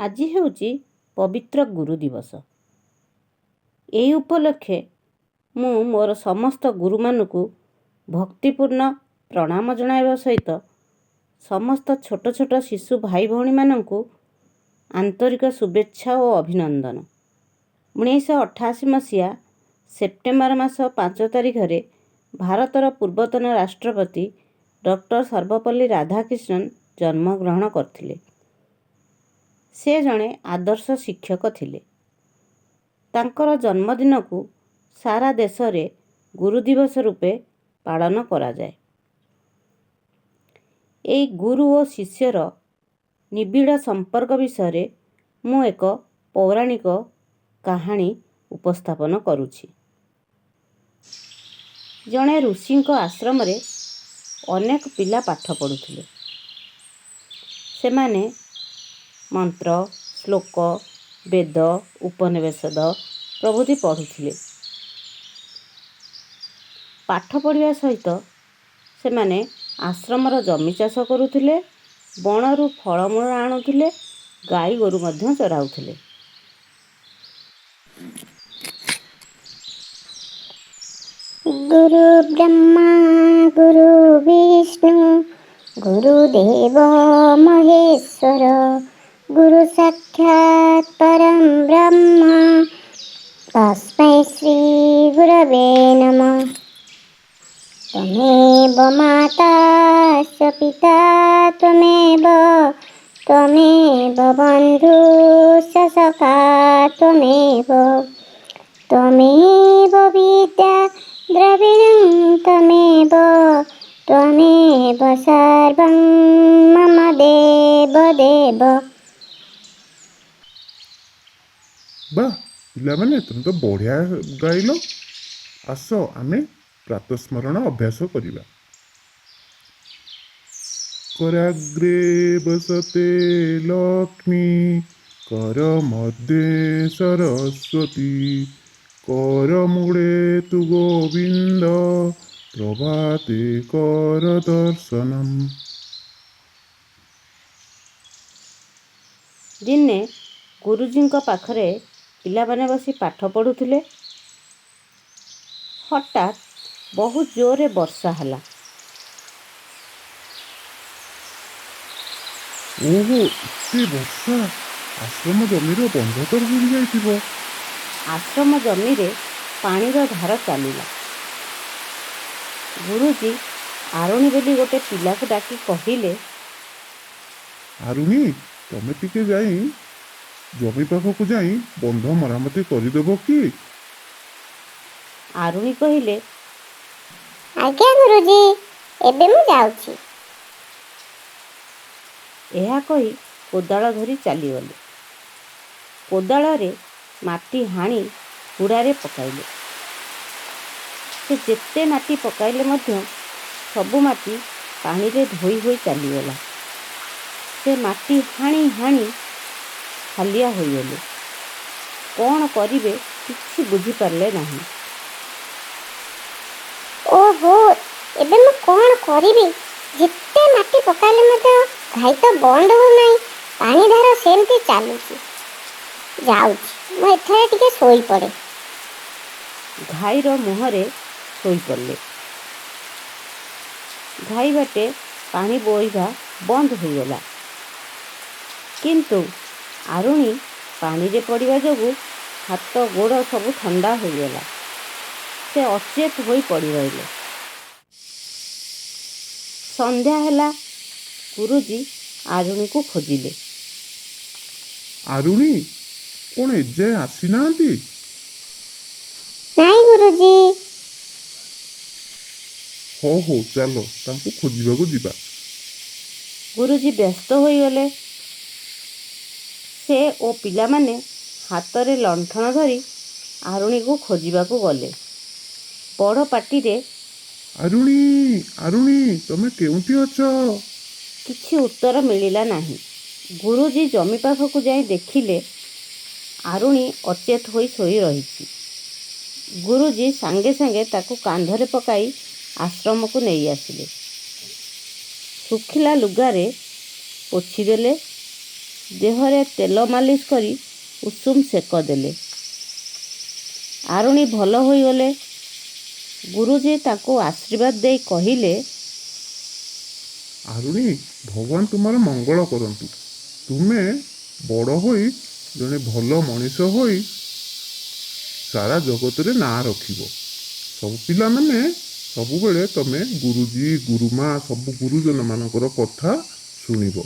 ଆଜି ହେଉଛି ପବିତ୍ର ଗୁରୁ ଦିବସ। ଏହି ଉପଲକ୍ଷେ ମୁଁ ମୋର ସମସ୍ତ ଗୁରୁମାନଙ୍କୁ ଭକ୍ତିପୂର୍ଣ୍ଣ ପ୍ରଣାମ ଜଣାଇବା ସହିତ ସମସ୍ତ ଛୋଟ ଛୋଟ ଶିଶୁ ଭାଇ ଭଉଣୀମାନଙ୍କୁ ଆନ୍ତରିକ ଶୁଭେଚ୍ଛା ଓ ଅଭିନନ୍ଦନ। 1988 ମସିହା ସେପ୍ଟେମ୍ବର ମାସ 5 ତାରିଖରେ ଭାରତର ପୂର୍ବତନ ରାଷ୍ଟ୍ରପତି ଡକ୍ଟର ସର୍ବପଲ୍ଲୀ ରାଧାକ୍ରିଷ୍ଣନ୍ ଜନ୍ମଗ୍ରହଣ କରିଥିଲେ। ସେ ଜଣେ ଆଦର୍ଶ ଶିକ୍ଷକ ଥିଲେ। ତାଙ୍କର ଜନ୍ମଦିନକୁ ସାରା ଦେଶରେ ଗୁରୁ ଦିବସ ରୂପେ ପାଳନ କରାଯାଏ। ଏହି ଗୁରୁ ଓ ଶିଷ୍ୟର ନିବିଡ଼ ସମ୍ପର୍କ ବିଷୟରେ ମୁଁ ଏକ ପୌରାଣିକ କାହାଣୀ ଉପସ୍ଥାପନ କରୁଛି। ଜଣେ ଋଷିଙ୍କ ଆଶ୍ରମରେ ଅନେକ ପିଲା ପାଠ ପଢ଼ୁଥିଲେ। ସେମାନେ ମନ୍ତ୍ର, ଶ୍ଲୋକ, ବେଦ, ଉପନିଷଦ ପ୍ରଭୃତି ପଢ଼ୁଥିଲେ। ପାଠ ପଢ଼ିବା ସହିତ ସେମାନେ ଆଶ୍ରମର ଜମି ଚାଷ କରୁଥିଲେ, ବଣରୁ ଫଳମୂଳ ଆଣୁଥିଲେ, ଗାଈ ଗୋରୁ ମଧ୍ୟ ଚରାଉଥିଲେ। ଗୁରୁ ବ୍ରହ୍ମା ଗୁରୁ ବିଷ୍ଣୁ ଗୁରୁଦେବ ମହେଶ୍ୱର ଗୁରୁ ସାକ୍ଷାତ୍ ପରଂ ବ୍ରହ୍ମ ତସ୍ମୈ ଶ୍ରୀ ଗୁରବେ ନମଃ। ତ୍ୱମେବ ମାତା ସ ପିତା ତ୍ୱମେବ ବନ୍ଧୁଶ୍ଚ ସଖା ତ୍ୱମେବ ବିଦ୍ୟା ଦ୍ରବିଣଂ ତ୍ୱମେବ ସର୍ବଂ ମମ ଦେବ ଦେବ। ବାଃ ପିଲାମାନେ, ତମେ ତ ବଢ଼ିଆ ଗାଇଲ। ଆସ ଆମେ ପ୍ରାତଃସ୍ମରଣ ଅଭ୍ୟାସ କରିବା। କରାଗ୍ରେ ବସତେ ଲକ୍ଷ୍ମୀ କର ମଧ୍ୟେ ସରସ୍ୱତୀ କରମୂଳେ ତୁ ଗୋବିନ୍ଦ ପ୍ରଭାତେ କର ଦର୍ଶନମ୍। ଦିନେ ଗୁରୁଜୀଙ୍କ ପାଖରେ ପିଲାମାନେ ବସି ପାଠ ପଢ଼ୁଥିଲେ। ହଠାତ୍ ବହୁତ ଜୋରରେ ବର୍ଷା ହେଲା। ଓହୋ, ଏତେ ବର୍ଷା! ଆଶ୍ରମ ଜମିର ବନ୍ଧ ତ ଭାଙ୍ଗି ଯାଇଥିବ। ଆଶ୍ରମ ଜମିରେ ପାଣିର ଧାର ଚାଲିଲା। ଗୁରୁଜୀ ଆରୁଣୀ ବୋଲି ଗୋଟେ ପିଲାକୁ ଡାକି କହିଲେ, ଆରୁଣୀ, ତମେ ଟିକେ ଯାଇ ଜମି ପାଖକୁ ଯାଇ ବନ୍ଧ ମରାମତି କରିଦେବ କି? ଆରୁଣୀ କହିଲେ, ଆଜ୍ଞା ଗୁରୁଜୀ, ଏବେ ମୁଁ ଯାଉଛି। ଏହା କହି କୋଦାଳ ଧରି ଚାଲିଗଲେ। କୋଦାଳରେ ମାଟି ହାଣି ହୁଡ଼ାରେ ପକାଇଲେ। ସେ ଯେତେ ମାଟି ପକାଇଲେ ମଧ୍ୟ ସବୁ ମାଟି ପାଣିରେ ଧୋଇ ହୋଇ ଚାଲିଗଲା। ସେ ମାଟି ହାଣି ହାଣି ହାଲିଆ ହୋଇଗଲେ। କ'ଣ କରିବେ କିଛି ବୁଝିପାରିଲେ ନାହିଁ। ଓହୋ, ଏବେ ମୁଁ କ'ଣ କରିବି? ଯେତେ ମାଟି ପକାଇଲେ ମଧ୍ୟ ଘାଇ ତ ବନ୍ଦ ହେଉନାହିଁ। ପାଣି ଧାର ସେମିତି ଚାଲୁଛି। ଯାଉଛି, ମୁଁ ଏଠାରେ ଟିକେ ଶୋଇପଡ଼େ। ଘାଇର ମୁହଁରେ ଶୋଇପଡ଼ିଲେ। ଘାଇ ବାଟେ ପାଣି ବୋହିବା ବନ୍ଦ ହୋଇଗଲା। କିନ୍ତୁ ଆରୁଣୀ ପାଣିରେ ପଡ଼ିବା ଯୋଗୁଁ ହାତ ଗୋଡ଼ ସବୁ ଥଣ୍ଡା ହୋଇଗଲା। ସେ ଅଚେତ ହୋଇ ପଡ଼ି ରହିଲେ। ସନ୍ଧ୍ୟା ହେଲା। ଗୁରୁଜୀ ଆରୁଣୀକୁ ଖୋଜିଲେ। ଆରୁଣୀ, କ'ଣ ଏଯାଏ ଆସିନାହାନ୍ତି? ନାଇଁ ଗୁରୁଜୀ। ହଉ ଚାଲ ତାଙ୍କୁ ଖୋଜିବାକୁ ଯିବା। ଗୁରୁଜୀ ବ୍ୟସ୍ତ ହୋଇଗଲେ। ସେ ଓ ପିଲାମାନେ ହାତରେ ଲଣ୍ଠନ ଧରି ଆରୁଣୀକୁ ଖୋଜିବାକୁ ଗଲେ। ବଡ଼ ପାଟିରେ, ଆରୁଣୀ, ଆରୁଣୀ, ତମେ କେଉଁଠି ଅଛ? କିଛି ଉତ୍ତର ମିଳିଲା ନାହିଁ। ଗୁରୁଜୀ ଜମି ପାଖକୁ ଯାଇ ଦେଖିଲେ ଆରୁଣୀ ଅଚେତ ହୋଇ ଶୋଇ ରହିଛି। ଗୁରୁଜୀ ସାଙ୍ଗେ ସାଙ୍ଗେ ତାକୁ କାନ୍ଧରେ ପକାଇ ଆଶ୍ରମକୁ ନେଇ ଆସିଲେ। ଶୁଖିଲା ଲୁଗାରେ ପୋଛିଦେଲେ। ଦେହରେ ତେଲ ମାଲିସ କରି ଉଷୁମ ସେକ ଦେଲେ। ଆରୁଣୀ ଭଲ ହୋଇଗଲେ। ଗୁରୁଜୀ ତାଙ୍କୁ ଆଶୀର୍ବାଦ ଦେଇ କହିଲେ, ଆରୁଣୀ, ଭଗବାନ ତୁମର ମଙ୍ଗଳ କରନ୍ତୁ। ତୁମେ ବଡ଼ ହୋଇ ଜଣେ ଭଲ ମଣିଷ ହୋଇ ସାରା ଜଗତରେ ନାଁ ରଖିବ। ସବୁ ପିଲାମାନେ ସବୁବେଳେ ତମେ ଗୁରୁଜୀ ଗୁରୁମା ସବୁ ଗୁରୁଜନ ମାନଙ୍କର କଥା ଶୁଣିବ।